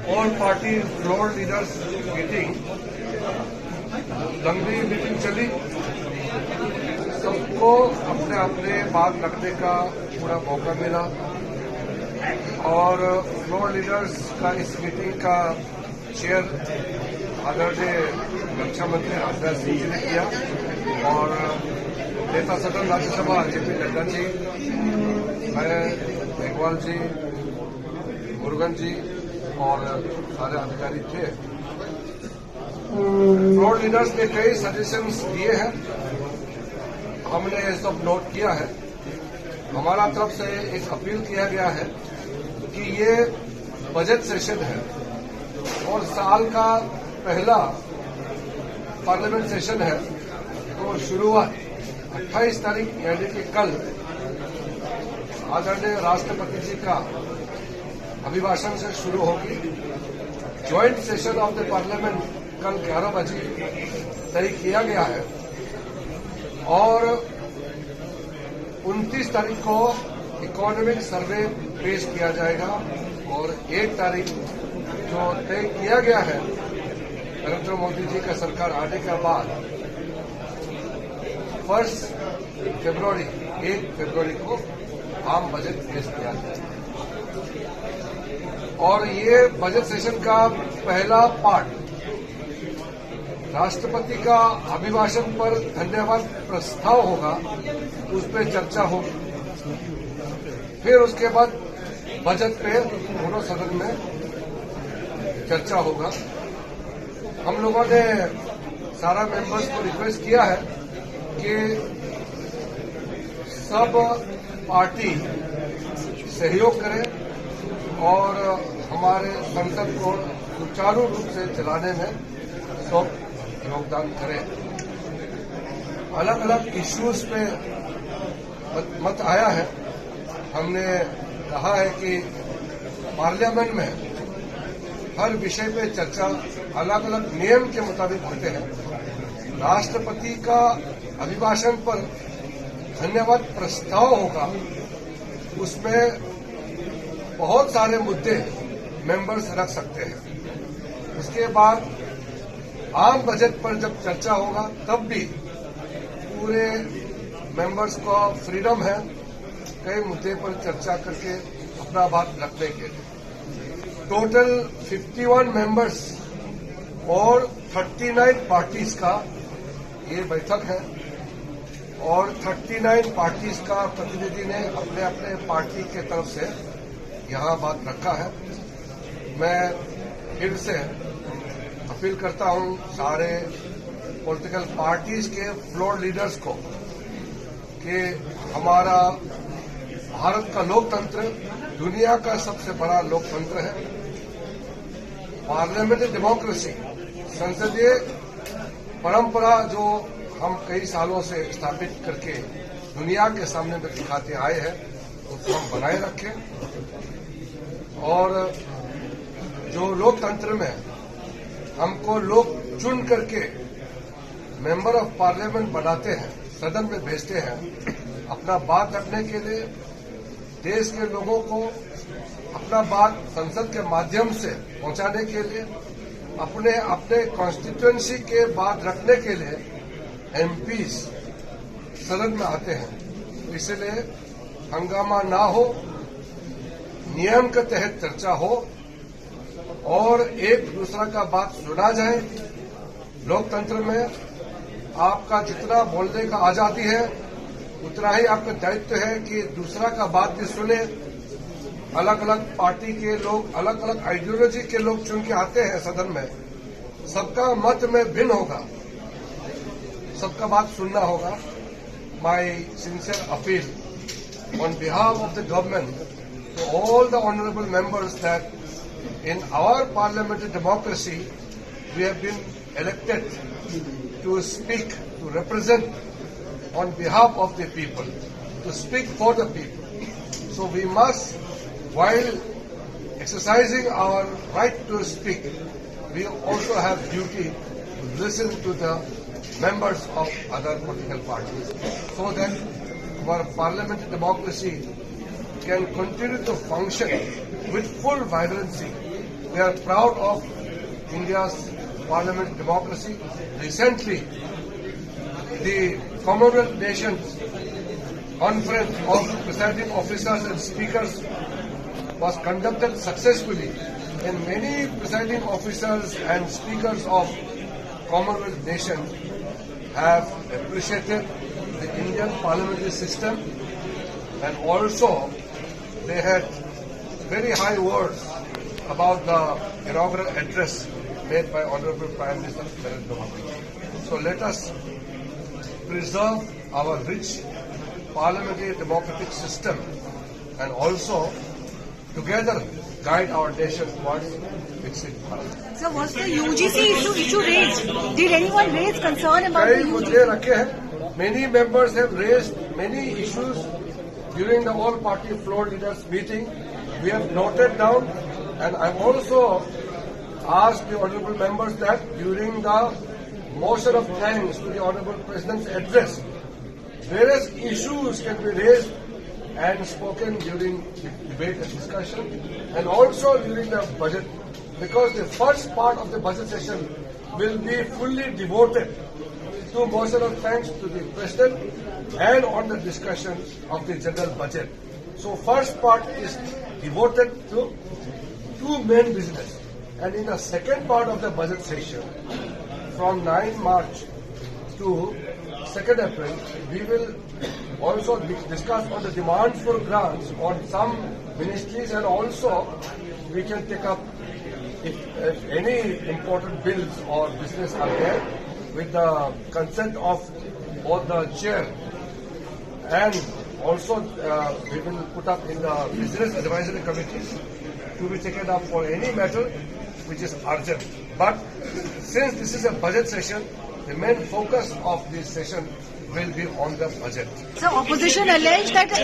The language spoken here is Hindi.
All party floor leaders meeting, लंबी मीटिंग चली। सबको अपने अपने बात रखने का पूरा मौका मिला और फ्लोर लीडर्स का इस मीटिंग का चेयर आदरणीय रक्षा मंत्री राजनाथ सिंह जी ने किया और नेता सदन राज्यसभा जेपी नड्डा जी, मैं मेघवाल जी, मुरुगन जी और सारे अधिकारी थे। फ्लोर लीडर्स ने कई सजेशंस दिए हैं, हमने ये सब नोट किया है। हमारा तरफ से एक अपील किया गया है कि ये बजट सेशन है और साल का पहला पार्लियामेंट सेशन है, तो शुरुआत 28 तारीख यानी कि कल आदरणीय राष्ट्रपति जी का अभिभाषण से शुरू होगी। Joint session of the parliament कल 11 बजे तय किया गया है और 29 तारीख को इकोनॉमिक सर्वे पेश किया जाएगा और 1 तारीख जो तय किया गया है नरेंद्र मोदी जी का सरकार आने के बाद 1 फरवरी को आम बजट पेश किया जाएगा और ये बजट सेशन का पहला पार्ट राष्ट्रपति का अभिभाषण पर धन्यवाद प्रस्ताव होगा, उस पर चर्चा होगी। फिर उसके बाद बजट पे दोनों सदन में चर्चा होगा। हम लोगों ने सारा मेंबर्स को रिक्वेस्ट किया है कि सब पार्टी सहयोग करें और हमारे संसद को सुचारू रूप से चलाने में सब योगदान करें। अलग अलग इश्यूज पे मत आया है। हमने कहा है कि पार्लियामेंट में हर विषय पे चर्चा अलग अलग नियम के मुताबिक होते हैं। राष्ट्रपति का अभिभाषण पर धन्यवाद प्रस्ताव होगा, उसमें बहुत सारे मुद्दे मेंबर्स रख सकते हैं। उसके बाद आम बजट पर जब चर्चा होगा तब भी पूरे मेंबर्स को फ्रीडम है कई मुद्दे पर चर्चा करके अपना बात रखने के लिए। टोटल 51 मेंबर्स और 39 पार्टीज का ये बैठक है और 39 पार्टीज का प्रतिनिधि ने अपने अपने पार्टी के तरफ से यहां बात रखा है। मैं फिर से अपील करता हूं सारे पॉलिटिकल पार्टीज के फ्लोर लीडर्स को कि हमारा भारत का लोकतंत्र दुनिया का सबसे बड़ा लोकतंत्र है। पार्लियामेंट्री डेमोक्रेसी, संसदीय परंपरा जो हम कई सालों से स्थापित करके दुनिया के सामने में दिखाते आए हैं, उसको हम बनाए रखें और जो लोकतंत्र में हमको लोग चुन करके मेंबर ऑफ पार्लियामेंट बनाते हैं, सदन में भेजते हैं अपना बात रखने के लिए, देश के लोगों को अपना बात संसद के माध्यम से पहुंचाने के लिए, अपने अपने कॉन्स्टिट्यूएंसी के बात रखने के लिए एमपीज सदन में आते हैं। इसलिए हंगामा ना हो, नियम के तहत चर्चा हो और एक दूसरा का बात सुना जाए। लोकतंत्र में आपका जितना बोलने का आजादी है उतना ही आपका दायित्व है कि दूसरा का बात भी सुने। अलग अलग पार्टी के लोग, अलग अलग आइडियोलॉजी के लोग चुन के आते हैं सदन में, सबका मत में भिन्न होगा, सबका बात सुनना होगा। My sincere appeal on behalf of the government to all the honorable members that in our parliamentary democracy we have been elected to speak, to represent on behalf of the people, to speak for the people. So we must, while exercising our right to speak, we also have duty to listen to the members of other political parties so that our parliamentary democracy can continue to function with full vibrancy they are proud of India's parliament democracy. Recently, the Commonwealth Nations Conference of Presiding Officers and Speakers was conducted successfully, and many presiding officers and speakers of Commonwealth nations have appreciated the Indian parliamentary system, and also they had very high words about the inaugural address made by Honorable Prime Minister Narendra Modi. So let us preserve our rich parliamentary democratic system and also together guide our nation towards Viksit Bharat. So was the UGC issue raised? Did anyone raise concern about the कई UGC? मुद्दे रखे हैं. Many members have raised many issues during the all-party floor leaders meeting. We have noted down, and I've also asked the honourable members that during the motion of thanks to the honourable President's address, various issues can be raised and spoken during the debate and discussion, and also during the budget, because the first part of the budget session will be fully devoted to motion of thanks to the President and on the discussion of the general budget. So first part is devoted to two main business, and in the second part of the budget session, from 9 March to 2nd April, we will also discuss on the demands for grants on some ministries, and also we can take up if any important bills or business are there with the consent of both the chair, and also we will put up in the business advisory committees to be taken up for any matter which is urgent. But since this is a budget session, the main focus of this session will be on the budget. So opposition alleged that the